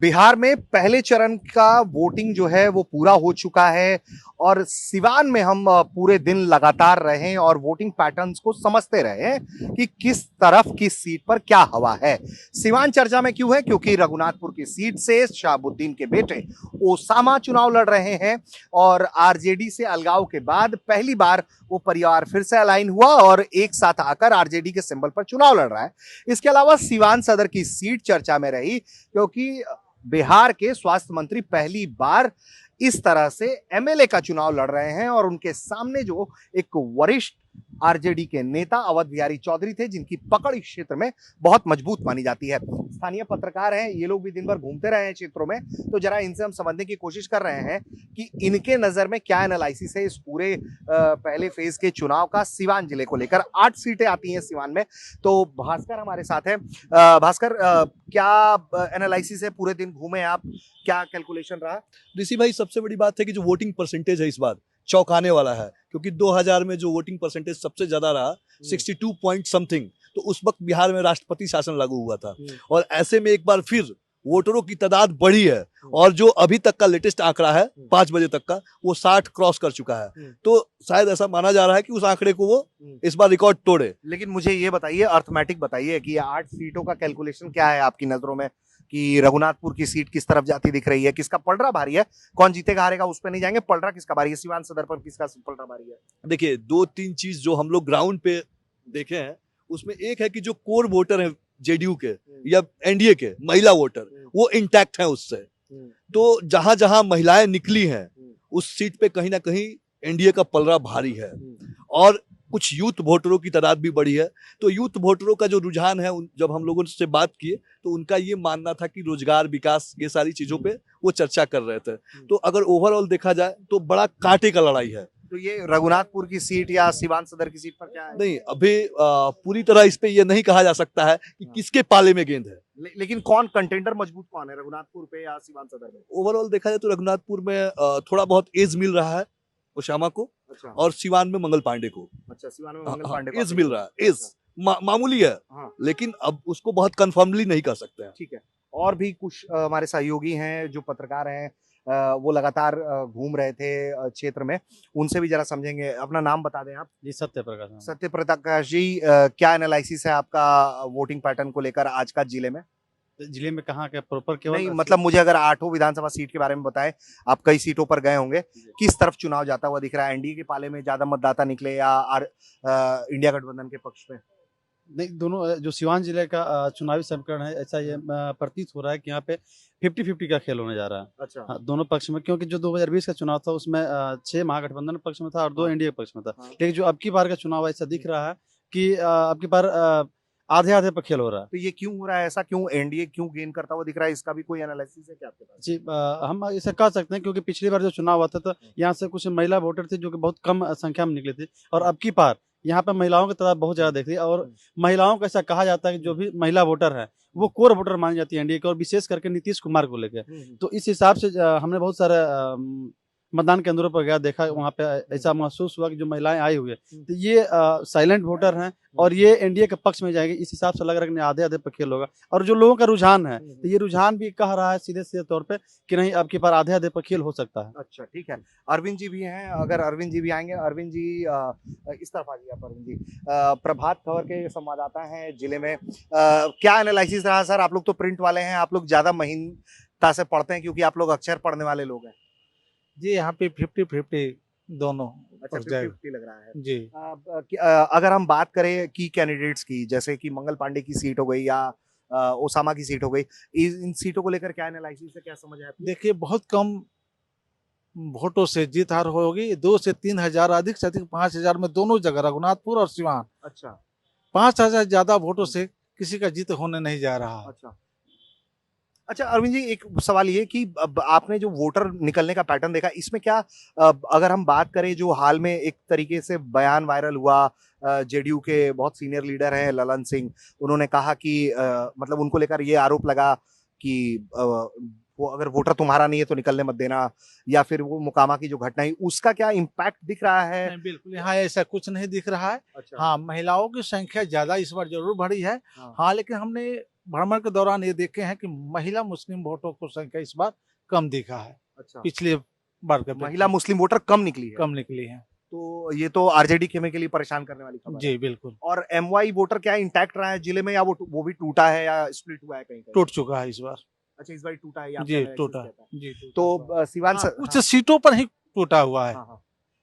बिहार में पहले चरण का वोटिंग जो है वो पूरा हो चुका है और सिवान में हम पूरे दिन लगातार रहे और वोटिंग पैटर्न्स को समझते रहे कि किस तरफ किस सीट पर क्या हवा है। सिवान चर्चा में क्यों है? क्योंकि रघुनाथपुर की सीट से शहाबुद्दीन के बेटे ओसामा चुनाव लड़ रहे हैं और आरजेडी से अलगाव के बाद पहली बार वो परिवार फिर से अलाइन हुआ और एक साथ आकर आरजेडी के सिंबल पर चुनाव लड़ रहा है। इसके अलावा सिवान सदर की सीट चर्चा में रही क्योंकि बिहार के स्वास्थ्य मंत्री पहली बार इस तरह से एमएलए का चुनाव लड़ रहे हैं और उनके सामने जो एक वरिष्ठ आरजेडी के नेता अवध बिहारी चौधरी थे जिनकी पकड़ इस क्षेत्र में बहुत मजबूत मानी जाती है। स्थानीय पत्रकार हैं, ये लोग भी दिन भर घूमते रहे हैं क्षेत्रों में, तो जरा इनसे हम समझने की कोशिश कर रहे हैं कि इनके नजर में क्या एनालिसिस है इस पूरे पहले फेज के चुनाव का। सिवान जिले को लेकर 8 सीटें आती हैं सिवान में, तो भास्कर हमारे साथ है। भास्कर, क्या एनालिसिस है? पूरे दिन घूमे आप, क्या कैलकुलेशन रहा? ऋषि भाई, सबसे बड़ी बात है कि जो वोटिंग परसेंटेज है इस बार चौंकाने वाला है, क्योंकि 2000 में जो वोटिंग परसेंटेज सबसे ज्यादा रहा 62 पॉइंट समथिंग, तो उस वक्त बिहार में राष्ट्रपति शासन लागू हुआ था और ऐसे में एक बार फिर वोटरों की तादाद बढ़ी है और जो अभी तक का लेटेस्ट आंकड़ा है 5 बजे तक का, वो 60 क्रॉस कर चुका है। तो शायद ऐसा माना जा रहा है कि उस आंकड़े को वो इस बार रिकॉर्ड तोड़े। लेकिन मुझे ये बताइए, अर्थमेटिक बताइए कि 8 सीटों का कैलकुलेशन क्या है आपकी नजरों में कि रघुनाथपुर की सीट किस तरफ जाती दिख रही है? किसका पलड़ा भारी है? कौन जीतेगा हारेगा उस पर नहीं जाएंगे, पलड़ा किसका भारी है? सिवान सदर पर किसका पलड़ा भारी है? देखिए, 2-3 चीज जो हम लोग ग्राउंड पे देखे हैं, उसमें एक है कि जो कोर वोटर है जेडीयू के या एनडीए के महिला वोटर, वो इंटैक्ट है उससे। तो जहां जहां महिलाएं निकली हैं उस सीट पे कहीं ना कहीं एनडीए का पलड़ा भारी है और कुछ यूथ वोटरों की तादाद भी बढ़ी है। तो यूथ वोटरों का जो रुझान है, जब हम लोगों से बात किए तो उनका ये मानना था कि रोजगार, विकास, ये सारी चीजों पे वो चर्चा कर रहे थे। तो अगर ओवरऑल देखा जाए तो बड़ा कांटे का लड़ाई है। तो ये रघुनाथपुर की सीट या सिवान सदर की सीट पर क्या है? नहीं, अभी पूरी तरह इस पे ये नहीं कहा जा सकता है कि किसके पाले में गेंद है। लेकिन कौन कंटेंडर मजबूत कौन है रघुनाथपुर पे या सिवान सदर में? ओवरऑल देखा जाए तो रघुनाथपुर में थोड़ा बहुत एज मिल रहा है ओसामा को। अच्छा। और सिवान में मंगल पांडे को। अच्छा, सिवान में मंगल पांडे को एज मिल रहा है, एज मामूली है। हाँ। लेकिन अब उसको बहुत कंफर्मली नहीं कर सकते हैं। ठीक है। और भी कुछ हमारे सहयोगी हैं जो पत्रकार हैं, वो लगातार घूम रहे थे क्षेत्र में, उनसे भी जरा समझेंगे। अपना नाम बता दें आप। जी, सत्य प्रकाश। सत्य प्रकाश जी, क्या एनालिसिस है आपका वोटिंग पैटर्न को लेकर आज का जिले में? जिले में कहाँ के प्रॉपर केवल नहीं, मतलब मुझे अगर 8 विधानसभा सीट के बारे में बताएं, आप कई सीटों पर गए होंगे, किस तरफ चुनाव जाता हुआ दिख रहा है? एनडीए के पाले में ज्यादा मतदाता निकले या इंडिया गठबंधन के पक्ष में? नहीं, दोनों जो सिवान जिले का चुनावी समीकरण है, ऐसा ये प्रतीत हो रहा है कि यहाँ पे 50-50 का खेल होने जा रहा है। अच्छा। हाँ, दोनों पक्ष में, क्योंकि जो 2020 का चुनाव था उसमें 6 महागठबंधन पक्ष में था और 2 एनडीए पक्ष में था। लेकिन जो अब की बार का चुनाव ऐसा दिख रहा है कि अब की बार आधे-आधे पर खेल हो रहा है। तो ये क्यों हो रहा है ऐसा? क्यों एनडीए क्यों गेन करता हुआ दिख रहा है? इसका भी कोई एनालिसिस है क्या आपके पास? जी, हम ऐसा कह सकते हैं क्योंकि पिछली बार जो चुनाव हुआ था तो यहाँ से कुछ महिला वोटर थे जो कि बहुत कम संख्या में निकले थे और अब की बार यहाँ पे महिलाओं की तादाद बहुत ज्यादा दिख रही है और महिलाओं को ऐसा कहा जाता है कि जो भी महिला वोटर है वो कोर वोटर मानी जाती है एनडीए के, और विशेष करके नीतीश कुमार को लेकर। तो इस हिसाब से हमने बहुत सारे मतदान केंद्रों पर गया, देखा, वहाँ पे ऐसा महसूस हुआ कि जो महिलाएं आई हुई है तो ये साइलेंट वोटर हैं और ये एनडीए के पक्ष में जाएंगे। इस हिसाब से लग रहा है कि आधे-आधे पर खेल होगा और जो लोगों का रुझान है तो ये रुझान भी कह रहा है सीधे तौर पे कि नहीं, अब की बार आधे-आधे पर खेल हो सकता है। अच्छा, ठीक है। अरविंद जी भी हैं, अगर अरविंद जी भी आएंगे। अरविंद जी, इस तरफ आ जाइए आप। अरविंद जी, प्रभात खबर के संवाददाता हैं जिले में, क्या एनालिसिस रहा सर? आप लोग तो प्रिंट वाले हैं, आप लोग ज्यादा महीनता से पढ़ते हैं क्योंकि आप लोग अक्षर पढ़ने वाले लोग हैं। जी, यहाँ पे 50-50 दोनों। अच्छा, 50-50 लग रहा है जी। अगर हम बात करें की कैंडिडेट्स की, जैसे कि मंगल पांडे की सीट हो गई या ओसामा की सीट हो गई, इन सीटों को लेकर क्या एनालिसिस है, क्या समझ है आपकी? देखिए, बहुत कम वोटों से जीत हार होगी। 2 से 3 हजार, अधिक से अधिक 5 हजार में दोनों जगह, रघुनाथपुर और सिवान। अच्छा। 5 हजार ज्यादा वोटों से किसी का जीत होने नहीं जा रहा। अच्छा। अच्छा अरविंद जी, एक सवाल ये कि अब आपने जो वोटर निकलने का पैटर्न देखा, इसमें क्या अगर हम बात करें, जो हाल में एक तरीके से बयान वायरल हुआ, जेडीयू के बहुत सीनियर लीडर हैं ललन सिंह, उन्होंने कहा कि मतलब उनको लेकर ये आरोप लगा कि वो अगर वोटर तुम्हारा नहीं है तो निकलने मत देना, या फिर वो मुकामा की जो घटना है उसका क्या इम्पैक्ट दिख रहा है? नहीं, बिल्कुल यहाँ ऐसा कुछ नहीं दिख रहा है। अच्छा। हाँ, महिलाओं की संख्या ज्यादा इस बार जरूर बढ़ी है। हाँ, लेकिन हमने भ्रमण के दौरान ये देखे हैं कि महिला मुस्लिम वोटों को संख्या इस बार कम दिखा है, अच्छा, पिछले बार के महिला मुस्लिम वोटर कम निकली है। कम निकली है। तो ये तो आरजेडी खेमे के लिए परेशान करने वाली खबर है। जी बिल्कुल, और एमवाई वोटर क्या इंटैक्ट रहा है जिले में, या वो भी टूटा है या स्प्लिट हुआ है कहीं कहीं? टूट चुका है इस बार। अच्छा, इस बार टूटा है, ये आपका जी analysis टूटा, कहता है। जी टूटा तो हुआ है। सिवान हाँ, कुछ सीटों पर ही टूटा हुआ है। हाँ, हाँ।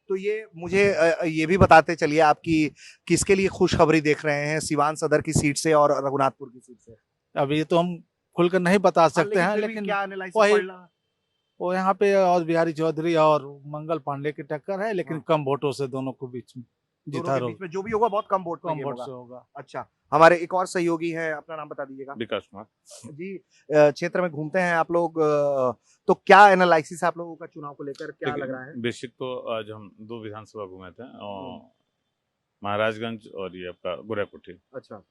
तो ये मुझे ये भी बताते चलिए आपकी किसके लिए खुशखबरी देख रहे हैं, सिवान सदर की सीट से और रघुनाथपुर की सीट से? अब ये तो हम खुलकर नहीं बता सकते हैं, फिर भी लेकिन क्या एनालिसिस वही- पड़ रहा है? वो यहाँ पे और बिहारी चौधरी और मंगल पांडे की टक्कर है, लेकिन हाँ। कम वोटों से दोनों को बीच में दोनों जीता के बीच में जो भी होगा बहुत कम वोट में कम ये वोट होगा। से होगा। अच्छा, हमारे एक और सहयोगी हैं, अपना नाम बता दीजिएगा। विकास कुमार। जी, क्षेत्र में घूमते हैं आप लोग, तो क्या एनालिसिस है आप लोगों का चुनाव को लेकर, क्या लग रहा है? बेसिक तो आज हम 2 विधानसभा घूमे थे और महाराजगंज और ये आपका गोरखपुर। अच्छा,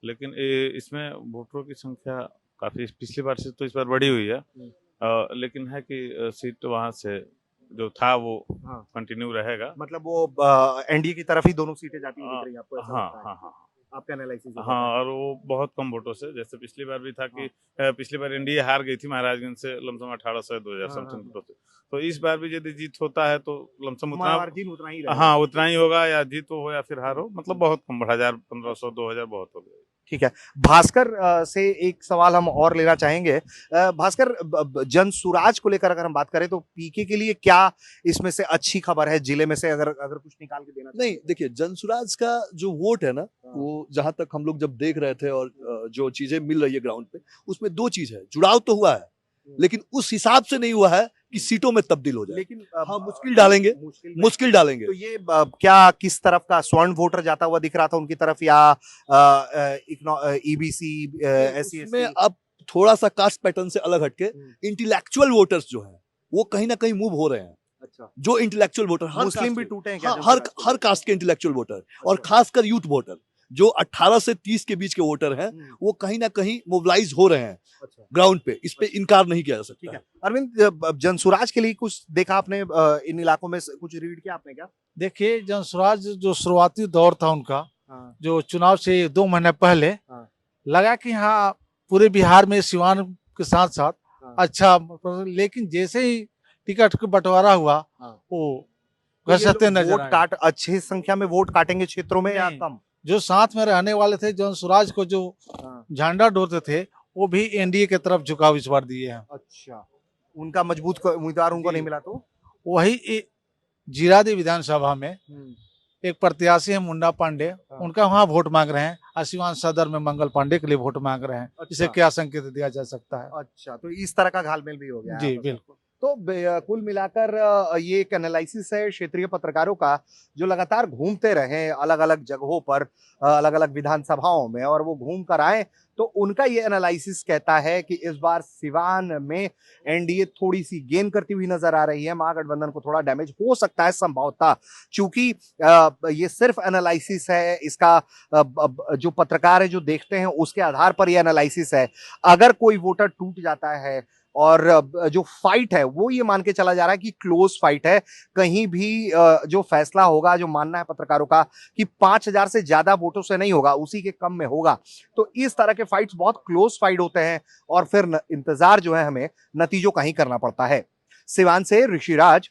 लेकिन इसमें वोटरों की संख्या काफी पिछली बार से तो इस बार बढ़ी हुई है। लेकिन है कि सीट वहां से जो था वो हाँ। कंटिन्यू रहेगा। मतलब वो एनडीए की तरफ ही दोनों सीटें जाती हुई दिख रही हैं आपको, ऐसा हाँ लगता है? हाँ हाँ आपका एनालिसिस हाँ, और वो बहुत कम वोटों से, जैसे पिछली बार भी था कि पिछली बार एनडीए हार गई थी महाराजगंज से लमसम 1800 या 2000 हाँ, समथिंग हाँ। वोटों से। तो इस बार भी यदि जीत होता है तो लमसम उतना, मार्जिन उतना ही रहेगा। हाँ उतना ही होगा, या जीत हो या फिर हार हो, मतलब बहुत कम, 1000 1500 2000 बहुत हो गया। ठीक है, भास्कर से एक सवाल हम और लेना चाहेंगे। भास्कर, जन सुराज को लेकर अगर हम बात करें तो पीके के लिए क्या इसमें से अच्छी खबर है जिले में से, अगर कुछ निकाल के देना नहीं, देखिए जनसुराज का जो वोट है ना, वो जहां तक हम लोग जब देख रहे थे और जो चीजें मिल रही है ग्राउंड पे, उसमें 2 चीज है। जुड़ाव तो हुआ है, लेकिन उस हिसाब से नहीं हुआ है कि सीटों में तब्दील हो जाए। लेकिन हाँ, मुश्किल डालेंगे, मुश्किल डालेंगे। तो ये क्या किस तरफ का स्वर्ण वोटर जाता हुआ दिख रहा था उनकी तरफ, या ईबीसी एससी उसमें अब थोड़ा सा कास्ट पैटर्न से अलग हटके इंटेलेक्चुअल वोटर्स जो हैं वो कहीं ना कहीं मूव हो रहे हैं। अच्छा, जो इंटेलेक्चुअल वोटर, मुस्लिम भी टूटे हैं क्या? हाँ, हर कास्ट के इंटेलेक्चुअल वोटर, और खासकर यूथ वोटर जो 18 से 30 के बीच के वोटर हैं, वो कहीं ना कहीं मोबिलाइज हो रहे हैं अच्छा, ग्राउंड पे। इस पे इनकार नहीं किया जा ठीक सकता है। है। अरविंद, जनसुराज के लिए कुछ देखा आपने, इन इलाकों में कुछ रीड किया आपने क्या? देखिए, जनसुराज जो शुरुआती दौर था उनका, हाँ, जो चुनाव से 2 महीने पहले हाँ। लगा कि हाँ पूरे बिहार में सिवान के साथ साथ हाँ। अच्छा, लेकिन जैसे ही टिकट का बंटवारा हुआ, हाँ। वो तो ये घसते लोग नजर वोट आए। काट अच्छी संख्या में वोट काटेंगे क्षेत्रों में या नहीं। कम? जो साथ में रहने वाले थे, जनसुराज को जो हाँ। झंडा डोरते थे, वो भी एनडीए की तरफ झुकाव इस बार दिए हैं। अच्छा, उनका मजबूत उम्मीदवार उनको जी। नहीं मिला तो? वही जीरादेव विधानसभा में एक प्रत्याशी है मुन्ना पांडे, हाँ। उनका वहाँ वोट मांग रहे हैं। सिवान सदर में मंगल पांडे के लिए वोट मांग रहे हैं। अच्छा। इसे क्या संकेत दिया जा सकता है? अच्छा, तो इस तरह का घालमेल भी हो गया है जी आपस में। बिल्कुल। तो कुल मिलाकर ये एक एनालिसिस है क्षेत्रीय पत्रकारों का, जो लगातार घूमते रहे अलग अलग जगहों पर, अलग अलग विधानसभाओं में, और वो घूम कर आए तो उनका ये एनालिसिस कहता है कि इस बार सिवान में एनडीए थोड़ी सी गेन करती हुई नजर आ रही है। महागठबंधन को थोड़ा डैमेज हो सकता है संभवतः, क्योंकि ये सिर्फ एनालिसिस है इसका, जो पत्रकार है जो देखते हैं उसके आधार पर ये एनालिसिस है। अगर कोई वोटर टूट जाता है, और जो फाइट है वो ये मान के चला जा रहा है कि क्लोज फाइट है, कहीं भी जो फैसला होगा, जो मानना है पत्रकारों का कि 5000 से ज्यादा वोटों से नहीं होगा, उसी के कम में होगा। तो इस तरह के फाइट्स बहुत क्लोज फाइट होते हैं, और फिर इंतजार जो है हमें नतीजों का ही करना पड़ता है। सिवान से ऋषिराज।